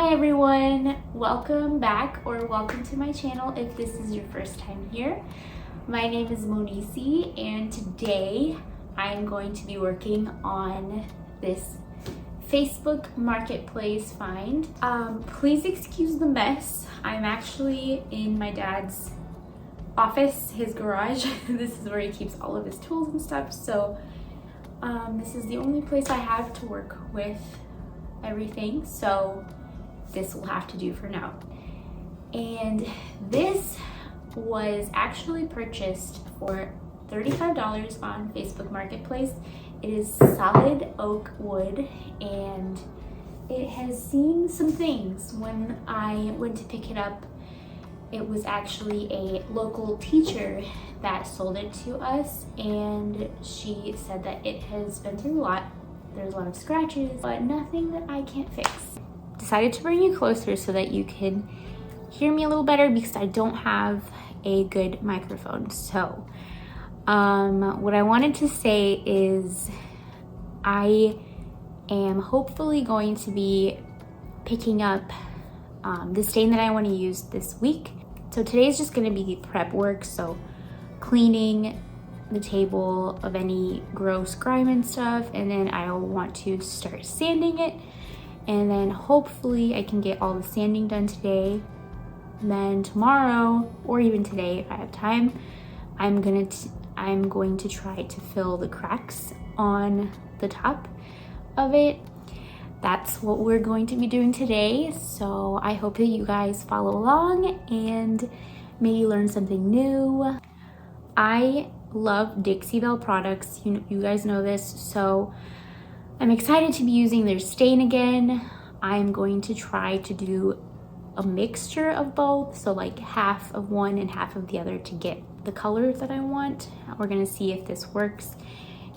Hi everyone, welcome back or welcome to my channel if this is your first time here. My name is Monisi and today I'm going to be working on this Facebook Marketplace find. Please excuse the mess. I'm actually in my dad's office, his garage. This is where he keeps all of his tools and stuff. So this is the only place I have to work with everything. So this will have to do for now. And this was actually purchased for $35 on Facebook Marketplace. It is solid oak wood and it has seen some things. When I went to pick it up, it was actually a local teacher that sold it to us, and she said that it has been through a lot. There's a lot of scratches, but nothing that I can't fix. Decided to bring you closer so that you can hear me a little better because I don't have a good microphone. So what I wanted to say is I am hopefully going to be picking up the stain that I want to use this week. So today's just going to be prep work, so cleaning the table of any gross grime and stuff, and then I'll want to start sanding it, and then hopefully I can get all the sanding done today. And then tomorrow, or even today if I have time, I'm going to try to fill the cracks on the top of it. That's what we're going to be doing today. So I hope that you guys follow along and maybe learn something new. I love Dixie Belle products. You guys know this. So I'm excited to be using their stain again. I'm going to try to do a mixture of both. So like half of one and half of the other to get the color that I want. We're gonna see if this works.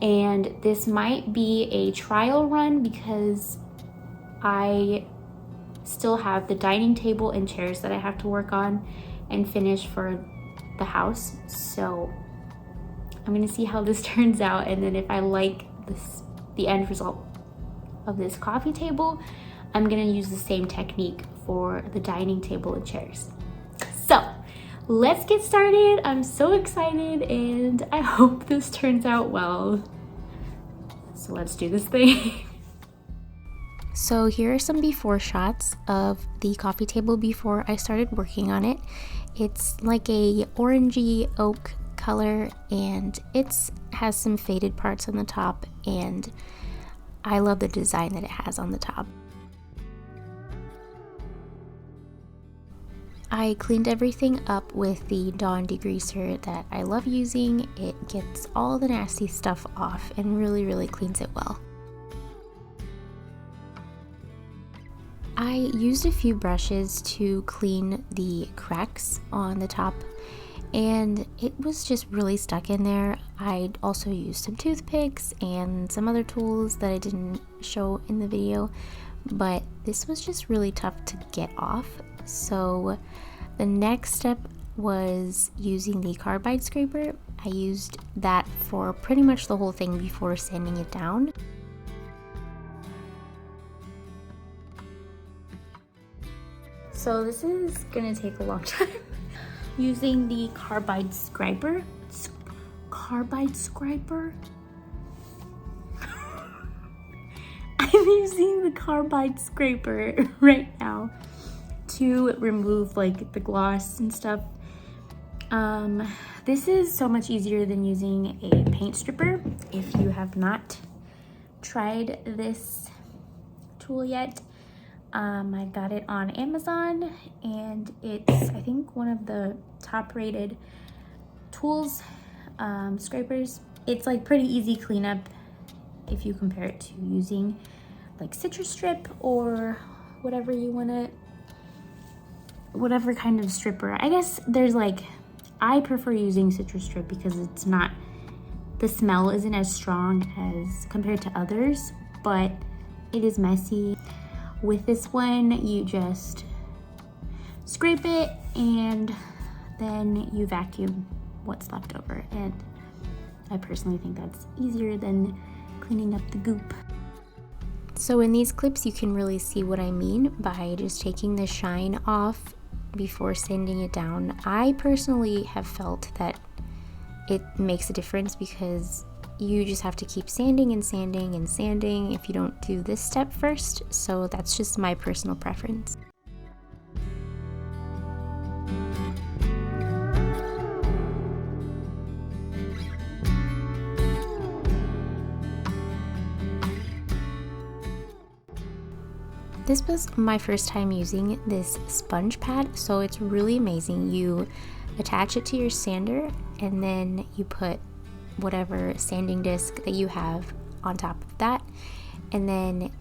And this might be a trial run because I still have the dining table and chairs that I have to work on and finish for the house. So I'm gonna see how this turns out, and then if I like the end result of this coffee table, I'm gonna use the same technique for the dining table and chairs. So let's get started. I'm so excited and I hope this turns out well. So let's do this thing. So here are some before shots of the coffee table before I started working on it. It's like a orangey oak color and it has some faded parts on the top, and I love the design that it has on the top. I cleaned everything up with the Dawn degreaser that I love using. It gets all the nasty stuff off and really cleans it well. I used a few brushes to clean the cracks on the top, and it was just really stuck in there. I also used some toothpicks and some other tools that I didn't show in the video, but this was just really tough to get off. So the next step was using the Carbide scraper. I used that for pretty much the whole thing before sanding it down. So this is gonna take a long time. Using the Carbide scraper. Carbide scraper? I'm using the Carbide scraper right now to remove like the gloss and stuff. This is so much easier than using a paint stripper. If you have not tried this tool yet, I got it on Amazon and it's, I think, one of the top rated tools, scrapers. It's like pretty easy cleanup if you compare it to using like citrus strip or whatever you want to, whatever kind of stripper. I guess there's like, I prefer using citrus strip because it's not, the smell isn't as strong as compared to others, but it is messy. With this one, you just scrape it and then you vacuum what's left over. And I personally think that's easier than cleaning up the goop. So in these clips you can really see what I mean by just taking the shine off before sanding it down. I personally have felt that it makes a difference because you just have to keep sanding and sanding and sanding if you don't do this step first. So that's just my personal preference. This was my first time using this sponge pad, so it's really amazing. You attach it to your sander and then you put whatever sanding disc that you have on top of that, and then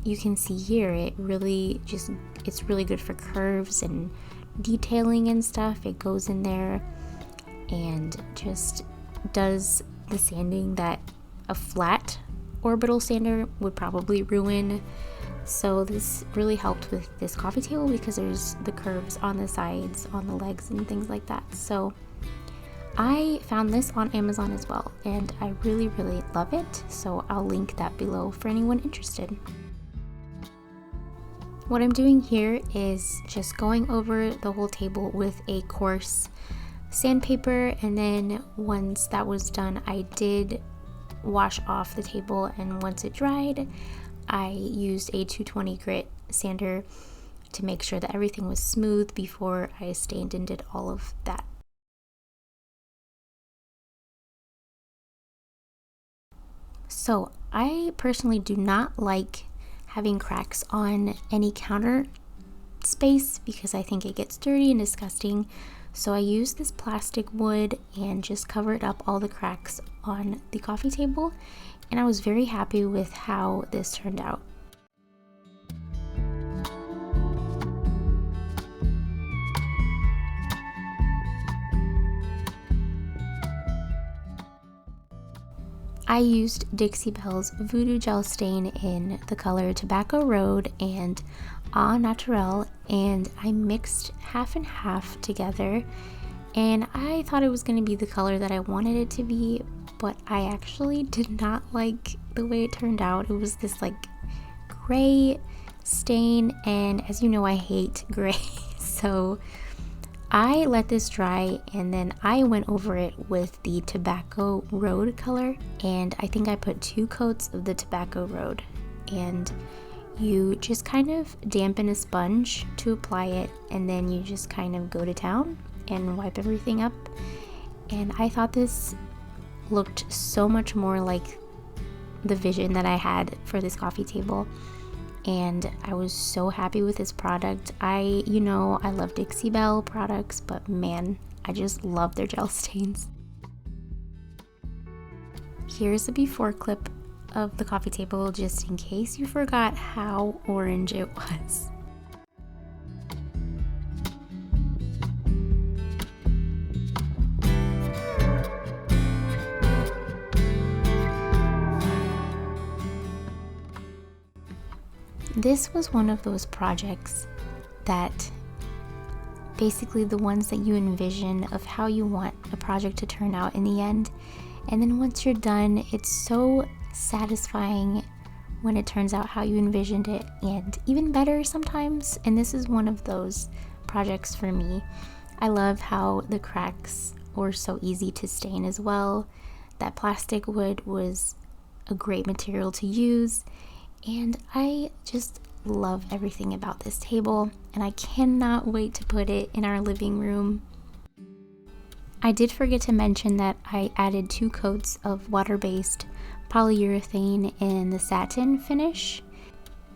you can see here it's really good for curves and detailing and stuff. It goes in there and just does the sanding that a flat orbital sander would probably ruin. So this really helped with this coffee table because there's the curves on the sides, on the legs and things like that. So I found this on Amazon as well, and I really love it. So I'll link that below for anyone interested. What I'm doing here is just going over the whole table with a coarse sandpaper, and then once that was done, I did wash off the table, and once it dried, I used a 220 grit sander to make sure that everything was smooth before I stained and did all of that. So I personally do not like having cracks on any counter space because I think it gets dirty and disgusting. So I used this plastic wood and just covered up all the cracks on the coffee table, and I was very happy with how this turned out. I used Dixie Belle's Voodoo gel stain in the color Tobacco Road and Au Naturel, and I mixed half and half together, and I thought it was going to be the color that I wanted it to be, but I actually did not like the way it turned out. It was this like gray stain, and as you know, I hate gray. So I let this dry, and then I went over it with the Tobacco Road color, and I think I put 2 coats of the Tobacco Road, and you just kind of dampen a sponge to apply it, and then you just kind of go to town and wipe everything up. And I thought this looked so much more like the vision that I had for this coffee table, and I was so happy with this product. I love Dixie Belle products, but man, I just love their gel stains. Here's a before clip of the coffee table just in case you forgot how orange it was. This was one of those projects that basically the ones that you envision of how you want a project to turn out in the end, and then once you're done, it's so satisfying when it turns out how you envisioned it, and even better sometimes. And this is one of those projects for me. I love how the cracks were so easy to stain as well. That plastic wood was a great material to use, and I just love everything about this table, and I cannot wait to put it in our living room. I did forget to mention that I added 2 coats of water-based polyurethane in the satin finish.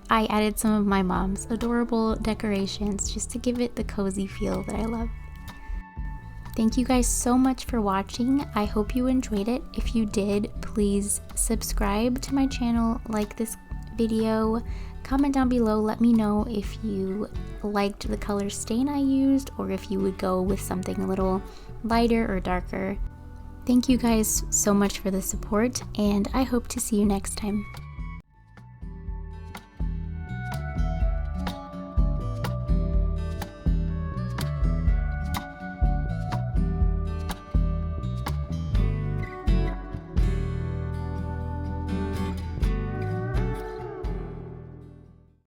I added some of my mom's adorable decorations just to give it the cozy feel that I love. Thank you guys so much for watching. I hope you enjoyed it. If you did, please subscribe to my channel, like this video, comment down below, let me know if you liked the color stain I used or if you would go with something a little lighter or darker. Thank you guys so much for the support, and I hope to see you next time.